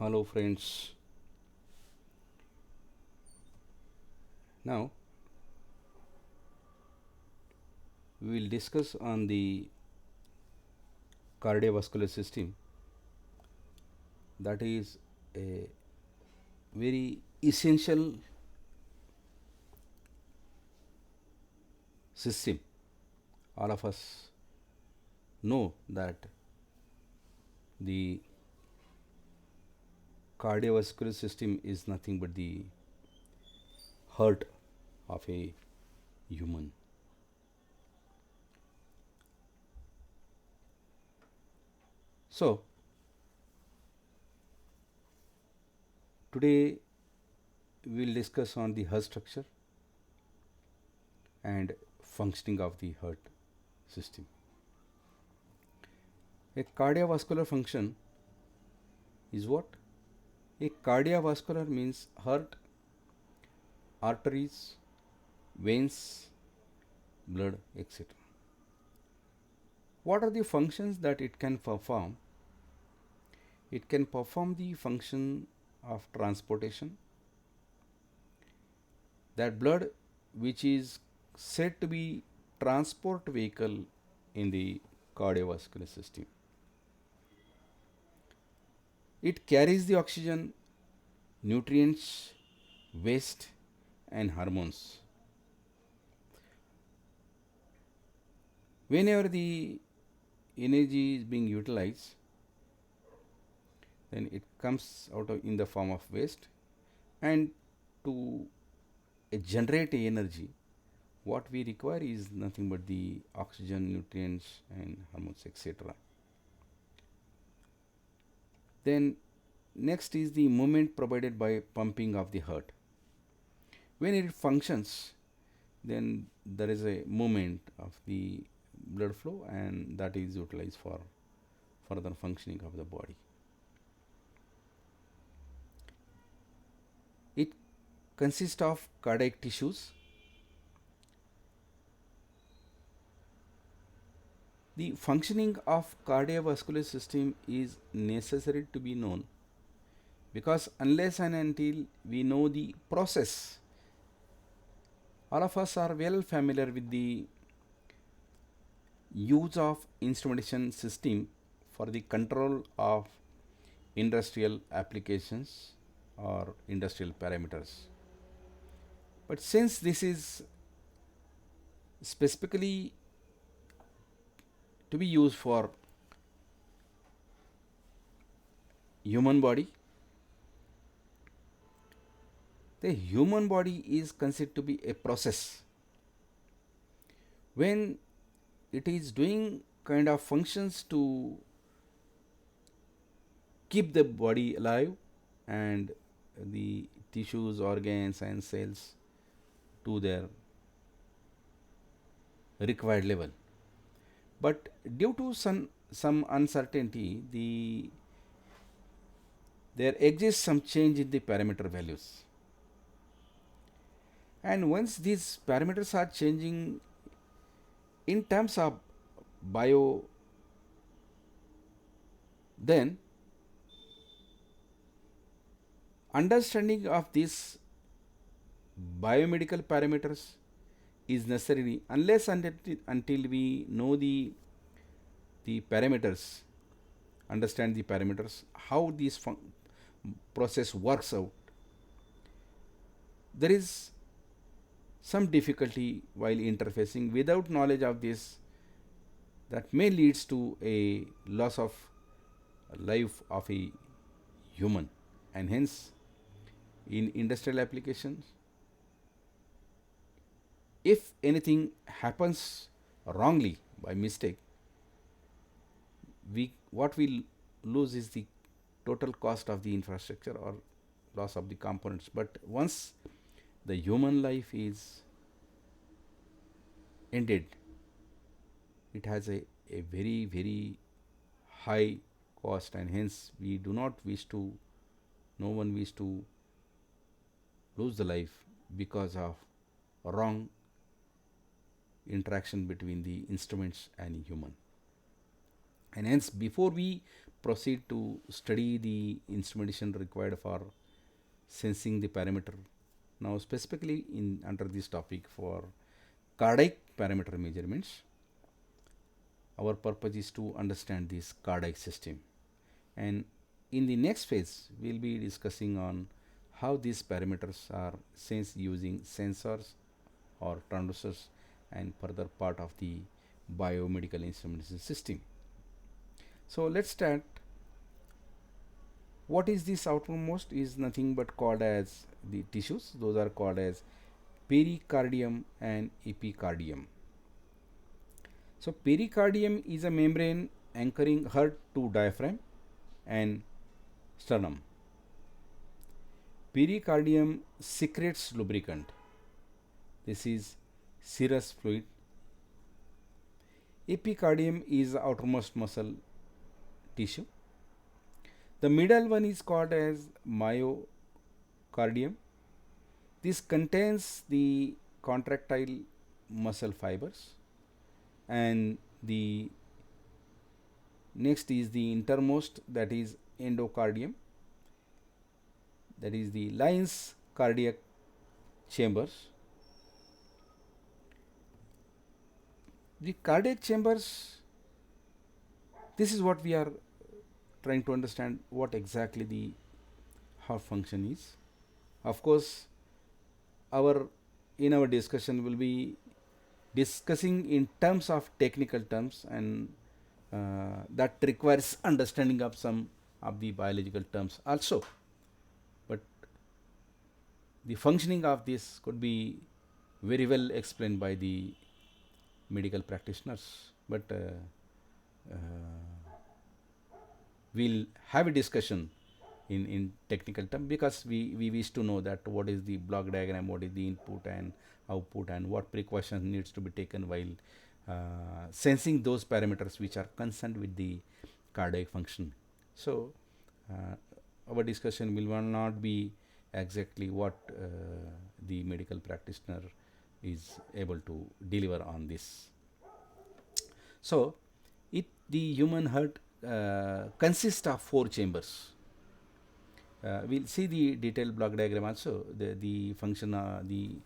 Hello, friends. Now we will discuss on the cardiovascular system. That is a very essential system. All of us know that the cardiovascular system is nothing but the heart of a human. So today we will discuss on the heart structure and functioning of the heart system. A cardiovascular function is what? A cardiovascular means heart, arteries, veins, blood, etc. What are the functions that it can perform? It can perform the function of transportation. That blood, which is said to be transport vehicle in the cardiovascular system, it carries the oxygen, nutrients, waste, and hormones. Whenever the energy is being utilized, then it comes out of in the form of waste, and to generate energy, what we require is nothing but the oxygen, nutrients, and hormones, etc. Then next is the movement provided by pumping of the heart. When it functions, then there is a movement of the blood flow, and that is utilized for further functioning of the body. It consists of cardiac tissues. The functioning of cardiovascular system is necessary to be known, because unless and until we know the process, all of us are well familiar with the use of instrumentation system for the control of industrial applications or industrial parameters. But since this is specifically to be used for human body, the human body is considered to be a process. When it is doing kind of functions to keep the body alive and the tissues, organs, and cells to their required level. But due to some uncertainty, there exists some change in the parameter values. And once these parameters are changing in terms of bio, then understanding of these biomedical parameters is necessary, unless until we know the parameters, understand the parameters, how this process works out. There is some difficulty while interfacing. Without knowledge of this, that may leads to a loss of life of a human, and hence in industrial applications, if anything happens wrongly by mistake, we what we lose is the total cost of the infrastructure or loss of the components. But once the human life is ended, it has a very very high cost, and hence we do not wish to, no one wish to lose the life because of wrong interaction between the instruments and human. And hence before we proceed to study the instrumentation required for sensing the parameter. Now, specifically in under this topic for cardiac parameter measurements, our purpose is to understand this cardiac system. And in the next phase, we'll be discussing on how these parameters are sensed using sensors or transducers and further part of the biomedical instrumentation system. So let's start. What is this outermost is nothing but called as the tissues. Those are called as pericardium and epicardium. So pericardium is a membrane anchoring heart to diaphragm and sternum. Pericardium secretes lubricant. This is serous fluid. Epicardium is the outermost muscle tissue. The middle one is called as myocardium. This contains the contractile muscle fibers, and the next is the innermost, that is endocardium, that is the lines cardiac chambers. The cardiac chambers, this is what we are trying to understand what exactly the heart function is. Of course, our in our discussion will be discussing in terms of technical terms, and that requires understanding of some of the biological terms also. But the functioning of this could be very well explained by the medical practitioners. But we'll have a discussion in technical term, because we wish to know that what is the block diagram, what is the input and output, and what precautions needs to be taken while sensing those parameters which are concerned with the cardiac function. So our discussion will not be exactly what the medical practitioner is able to deliver on this. So the human heart consists of 4 chambers. We'll see the detailed block diagram also, the function, the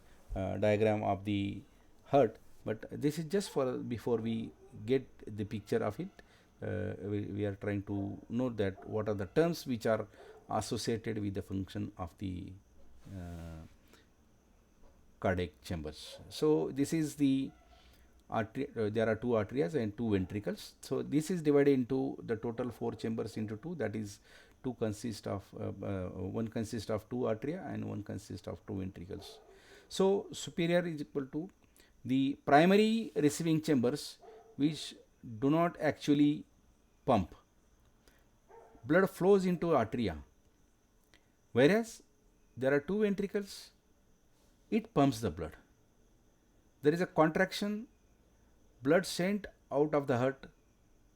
diagram of the heart. But this is just for before we get the picture of it. We are trying to note that what are the terms which are associated with the function of the cardiac chambers. So this is the there are 2 arteries and 2 ventricles. So this is divided into the total 4 chambers into 2. That is, one consists of 2 arteria and one consists of 2 ventricles. So superior is equal to the primary receiving chambers, which do not actually pump. Blood flows into arteria, whereas there are 2 ventricles, it pumps the blood. There is a contraction, blood sent out of the heart,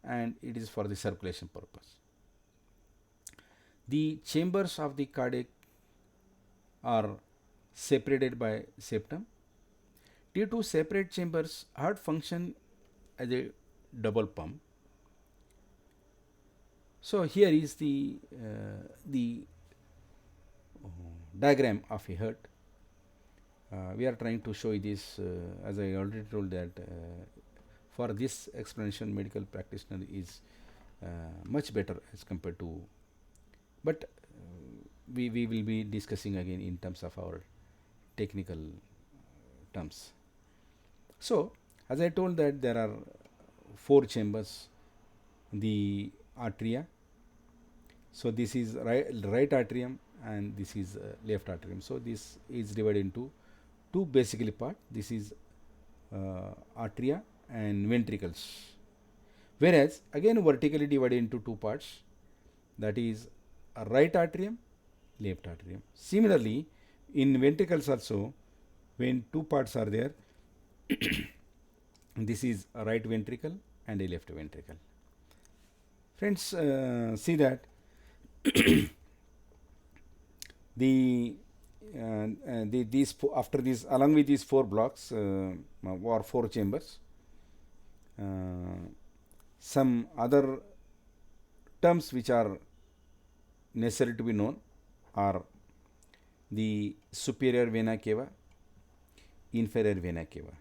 and it is for the circulation purpose. The chambers of the cardiac are separated by septum. Due to separate chambers, heart function as a double pump. So here is the diagram of a heart. We are trying to show this, as I already told that for this explanation, medical practitioner is much better as compared to, but we will be discussing again in terms of our technical terms. So as I told that there are 4 chambers, the arteria. So this is right atrium and this is left atrium. So this is divided into 2 basically part. This is arteria and ventricles, whereas again vertically divided into 2 parts, that is a right atrium, left atrium. Similarly, in ventricles also, when 2 parts are there, this is a right ventricle and a left ventricle. Friends, see that these after this, along with these 4 blocks or 4 chambers, some other terms which are necessary to be known are the superior vena cava, inferior vena cava.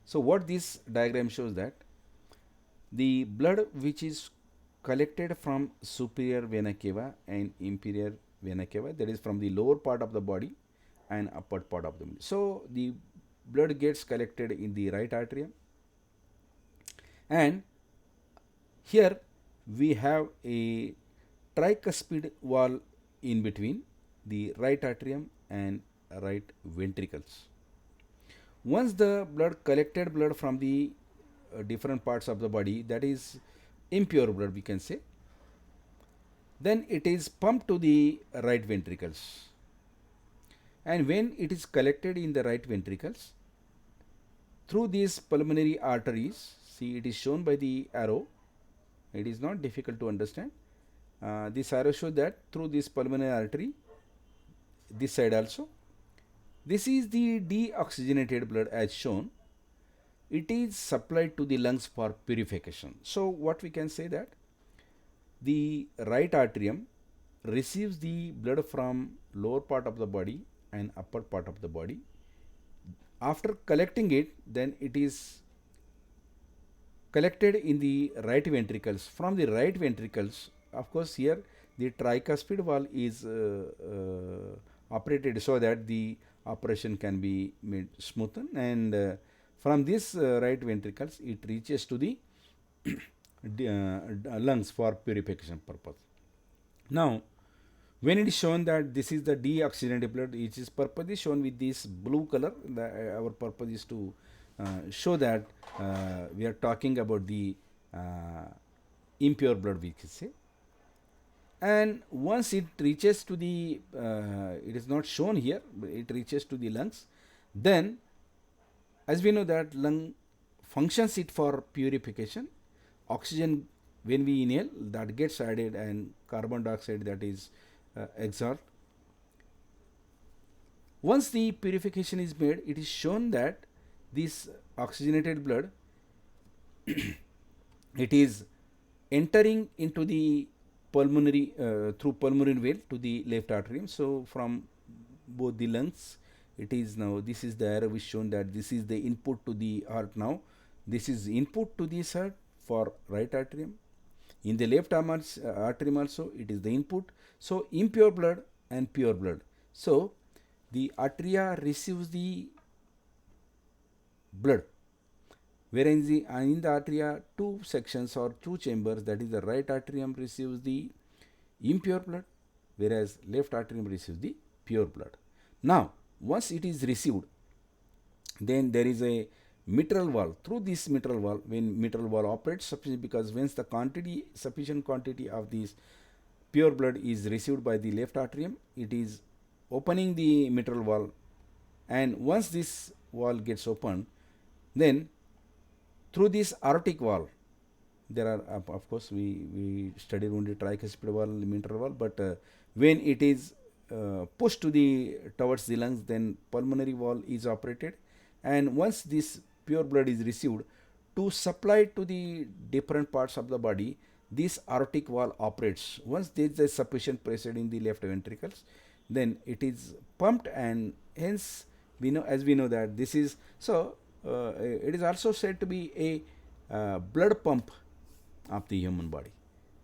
So what this diagram shows that the blood which is collected from superior vena cava and inferior vena cava, that is from the lower part of the body and upper part of the body. So the blood gets collected in the right atrium, and here we have a tricuspid wall in between the right atrium and right ventricles. Once the blood from the different parts of the body, that is impure blood we can say, then it is pumped to the right ventricles. And when it is collected in the right ventricles, through these pulmonary arteries, see it is shown by the arrow, it is not difficult to understand. This arrow shows that through this pulmonary artery, this side also, this is the deoxygenated blood as shown. It is supplied to the lungs for purification. So what we can say that the right atrium receives the blood from lower part of the body and upper part of the body. After collecting it, then it is collected in the right ventricles. From the right ventricles, of course, here the tricuspid valve is operated so that the operation can be made smoothen, and from this right ventricles it reaches to the lungs for purification purpose. Now when it is shown that this is the deoxygenated blood, which is purposely shown with this blue color, our purpose is to show that we are talking about the impure blood we can say. And once it reaches to the it is not shown here, but it reaches to the lungs, then as we know that lung functions it for purification. Oxygen when we inhale that gets added, and carbon dioxide that is exhaled. Once the purification is made, it is shown that this oxygenated blood it is entering into the pulmonary through pulmonary vein to the left atrium. So from both the lungs, it is now, this is the arrow which shown that this is the input to the heart. Now this is input to this heart for right atrium. In the left atrium also it is the input. So impure blood and pure blood. So the atria receives the blood, whereas in the atria two sections or two chambers, that is the right atrium receives the impure blood, whereas left atrium receives the pure blood. Now once it is received, then there is a mitral valve. Through this mitral valve, when mitral valve operates sufficiently, because once the sufficient quantity of this pure blood is received by the left atrium, it is opening the mitral valve, and once this valve gets opened, then through this aortic valve, there are of course we studied only tricuspid valve, mitral valve, but when it is pushed to the towards the lungs, then pulmonary valve is operated, and once this pure blood is received to supply to the different parts of the body, this aortic valve operates. Once there is a sufficient pressure in the left ventricles, then it is pumped, and hence we know, as we know that this is so it is also said to be a blood pump of the human body.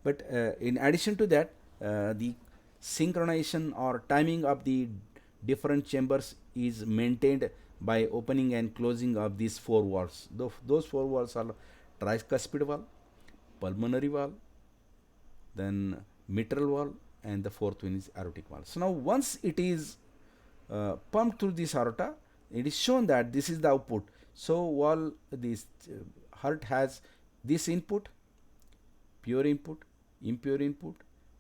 But in addition to that, the synchronization or timing of the different chambers is maintained by opening and closing of these four valves. Those four valves are tricuspid valve, pulmonary valve, then mitral valve, and the fourth one is aortic valve. So now once it is pumped through this aorta, it is shown that this is the output. So while this heart has this input, pure input, impure input,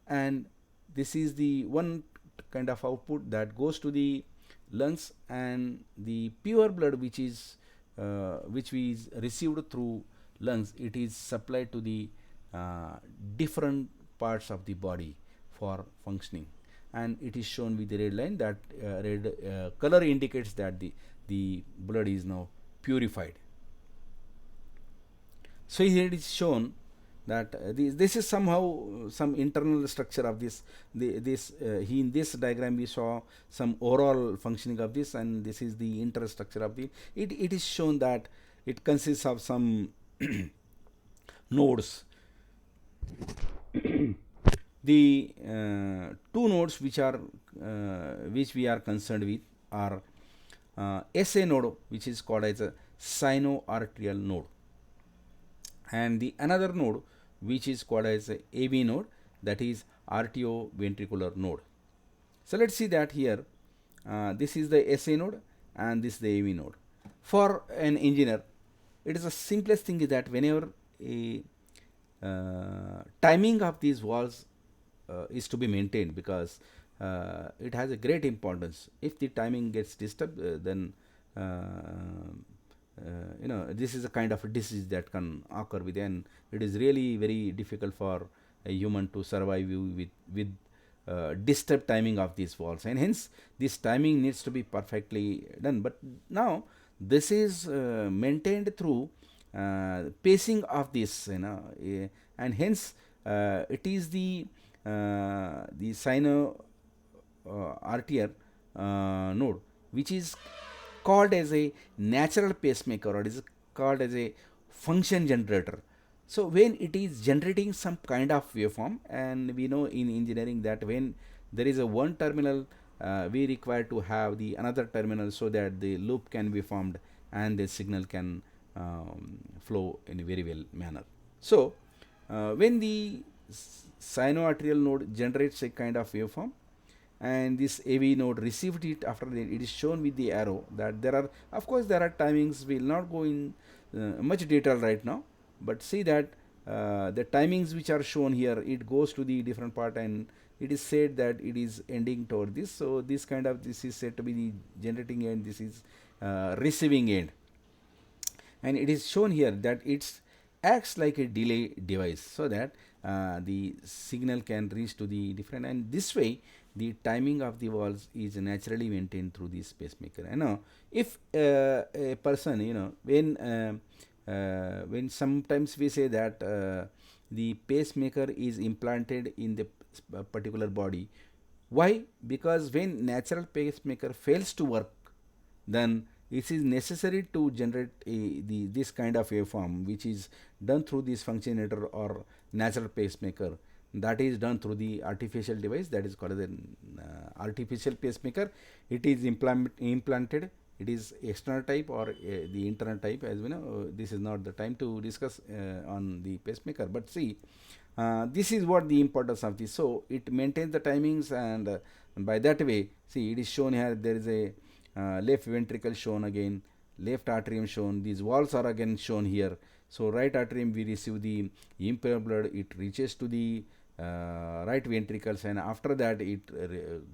and this is the one kind of output that goes to the lungs, and the pure blood which is received through lungs, it is supplied to the different parts of the body for functioning, and it is shown with the red line. That red color indicates that the blood is now purified. So here it is shown that this is somehow some internal structure of this. In this diagram we saw some overall functioning of this, and this is the internal structure of the. It is shown that it consists of some nodes. The two nodes which we are concerned with are SA node, which is called as a sinoarterial node, and the another node which is called as a AV node, that is arterioventricular node. So let's see that here. This is the SA node and this is the AV node. For an engineer, it is the simplest thing is that whenever a timing of these valves is to be maintained, because it has a great importance. If the timing gets disturbed, then this is a kind of a disease that can occur with, and it is really very difficult for a human to survive with disturbed timing of these valves, and hence this timing needs to be perfectly done. But now this is maintained through pacing of this, and hence it is the sino arterial node which is called as a natural pacemaker, or it is called as a function generator. So when it is generating some kind of waveform, and we know in engineering that when there is a one terminal, we require to have the another terminal so that the loop can be formed and the signal can flow in a very well manner. So when the sinoarterial node generates a kind of waveform, and this AV node received it, after that it is shown with the arrow that there are, of course there are timings. We will not go in much detail right now, but see that the timings which are shown here, it goes to the different part, and it is said that it is ending toward this. So this kind of, this is said to be the generating end, this is receiving end, and it is shown here that it acts like a delay device, so that the signal can reach to the different, and this way the timing of the valves is naturally maintained through this pacemaker. If a person, when sometimes we say that the pacemaker is implanted in the particular body. Why? Because when natural pacemaker fails to work, then it is necessary to generate this kind of waveform, which is done through this functionator or natural pacemaker. That is done through the artificial device, that is called as an artificial pacemaker. It is implanted. It is external type or the internal type, as we know. This is not the time to discuss on the pacemaker, but see, this is what the importance of this. So it maintains the timings, and by that way, see, it is shown here. There is a left ventricle shown again, left atrium shown. These walls are again shown here. So right atrium, we receive the impure blood. It reaches to the right ventricles, and after that it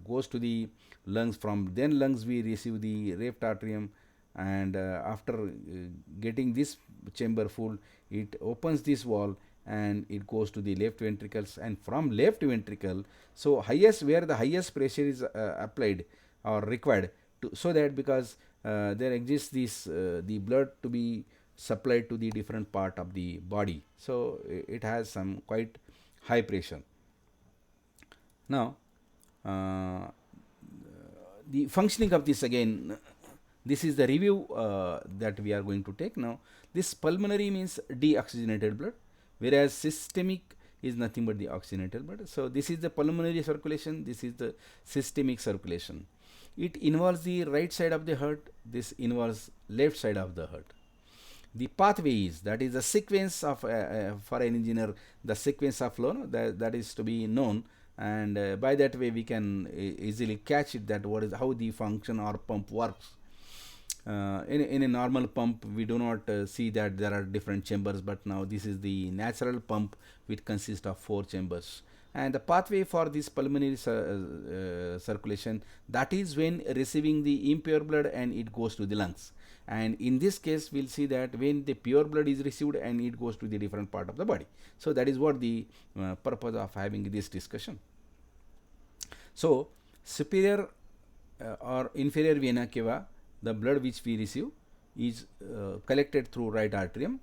goes to the lungs. From then lungs we receive the left atrium, and after getting this chamber full, it opens this wall and it goes to the left ventricles, and from left ventricle, so highest, where the highest pressure is applied or required to, so that because there exists this the blood to be supplied to the different part of the body, so it has some quite high pressure. Now the functioning of this, again, this is the review that we are going to take now. This pulmonary means deoxygenated blood, whereas systemic is nothing but the oxygenated blood. So this is the pulmonary circulation, this is the systemic circulation. It involves the right side of the heart, this involves left side of the heart. The pathway is, that is the sequence of for an engineer, the sequence of flow, that is to be known, and by that way we can easily catch it, that what is, how the function or pump works. In a normal pump we do not see that there are different chambers, but now this is the natural pump which consists of 4 chambers. And the pathway for this pulmonary circulation, that is when receiving the impure blood and it goes to the lungs. And in this case we'll see that when the pure blood is received and it goes to the different part of the body. So that is what the purpose of having this discussion. So superior or inferior vena cava, the blood which we receive is collected through right atrium,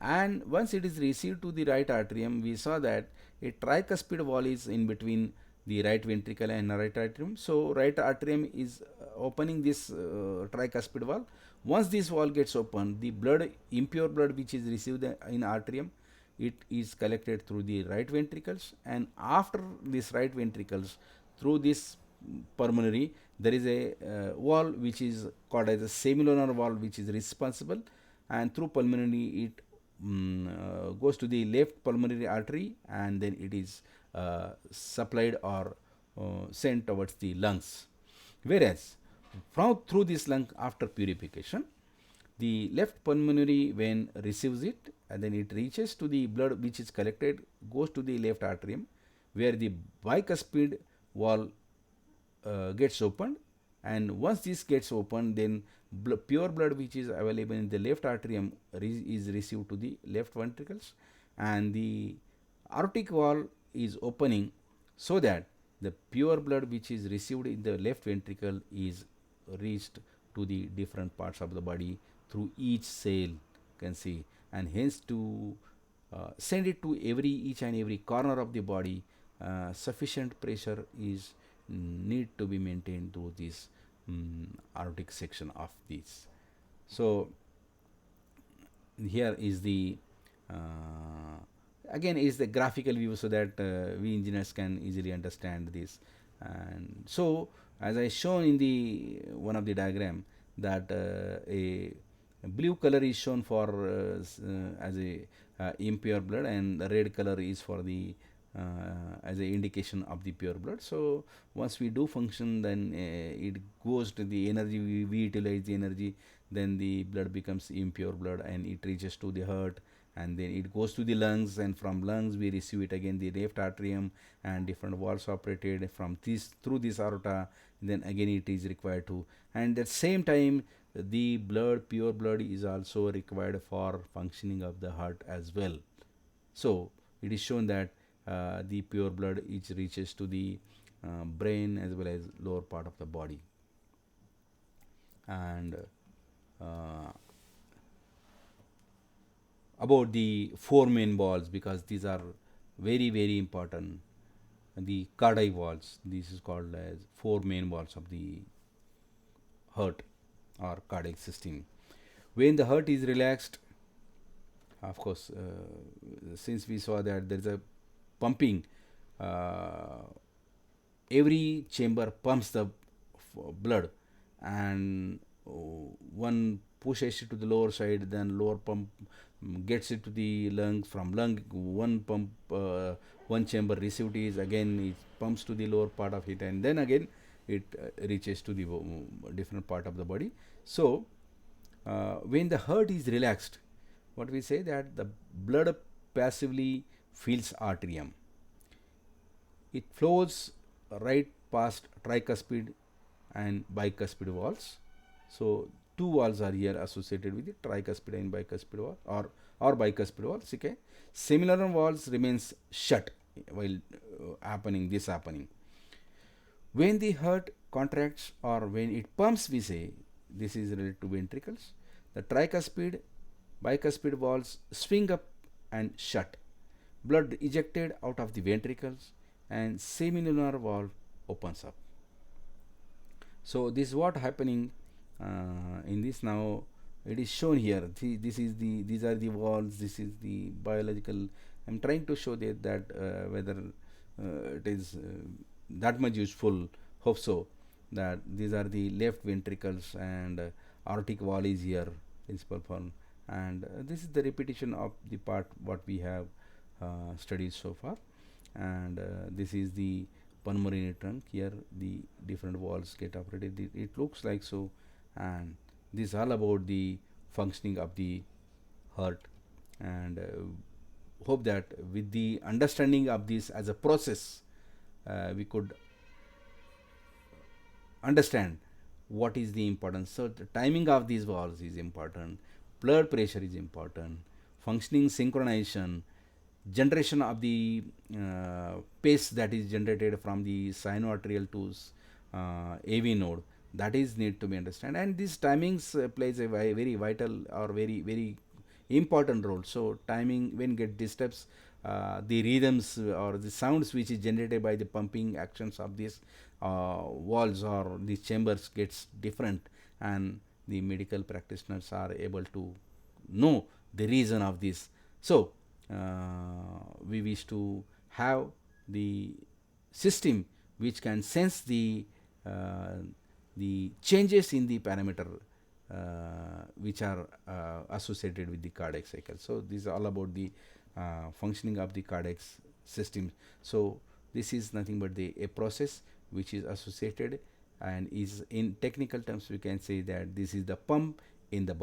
And once it is received to the right atrium, we saw that a tricuspid wall is in between the right ventricle and right atrium. So right atrium is opening this tricuspid wall. Once this wall gets open, the blood, impure blood which is received in atrium, it is collected through the right ventricles, and after this right ventricles, through this pulmonary, there is a wall which is called as a semilunar wall, which is responsible, and through pulmonary it goes to the left pulmonary artery, and then it is supplied or sent towards the lungs. Whereas from through this lung, after purification, the left pulmonary vein receives it, and then it reaches to the blood which is collected, goes to the left atrium, where the bicuspid wall gets opened. And once this gets opened, then pure blood which is available in the left atrium is received to the left ventricles, and the aortic wall is opening, so that the pure blood which is received in the left ventricle is reached to the different parts of the body through each cell, you can see, and hence to send it to each and every corner of the body. Sufficient pressure is need to be maintained through this aortic section of this. So here is the again is the graphical view, so that we engineers can easily understand this. And so as I shown in the one of the diagram, that a blue color is shown for as a impure blood, and the red color is for the as a indication of the pure blood. So once we do function, then it goes to the energy, we utilize the energy, then the blood becomes impure blood, and it reaches to the heart, and then it goes to the lungs, and from lungs we receive it again the left atrium, and different valves operated from this through this aorta, then again it is required to, and at same time the blood, pure blood, is also required for functioning of the heart as well. So it is shown that the pure blood which reaches to the brain as well as lower part of the body. And about the four main walls, because these are very important, the cardi walls, this is called as four main walls of the heart or cardiac system. When the heart is relaxed, of course, since we saw that there is a pumping, uh, every chamber pumps the blood, and one pushes it to the lower side, then lower pump gets it to the lungs, from lung one pump, one chamber received is again it pumps to the lower part of it, and then again it reaches to the different part of the body. So when the heart is relaxed, what we say, that the blood passively fills atrium, it flows right past tricuspid and bicuspid walls. So two walls are here associated with the tricuspid and bicuspid wall, or bicuspid walls. Okay, similar walls remains shut while happening. When the heart contracts or when it pumps, we say this is related to ventricles. The tricuspid, bicuspid walls swing up and shut. Blood ejected out of the ventricles, and semilunar valve opens up. So this is what happening in this. Now it is shown here. This is the these are the walls. This is the biological. I'm trying to show that whether it is that much useful. Hope so. That these are the left ventricles, and aortic wall is here, principal form, and this is the repetition of the part what we have studied so far. And this is the pulmonary trunk. Here the different walls get operated. It looks like so, and this is all about the functioning of the heart. And hope that with the understanding of this as a process, we could understand what is the importance. So the timing of these valves is important, blood pressure is important, functioning synchronization, generation of the pace that is generated from the sinoarterial to AV node, that is need to be understood. And these timings plays a very vital or very important role. So timing when get disturbs, the rhythms or the sounds which is generated by the pumping actions of these walls or these chambers gets different, and the medical practitioners are able to know the reason of this. So we wish to have the system which can sense uh, the changes in the parameter which are associated with the cardiac cycle. So this is all about the functioning of the cardiac system. So this is nothing but a process which is associated, and is in technical terms we can say that this is the pump in the body.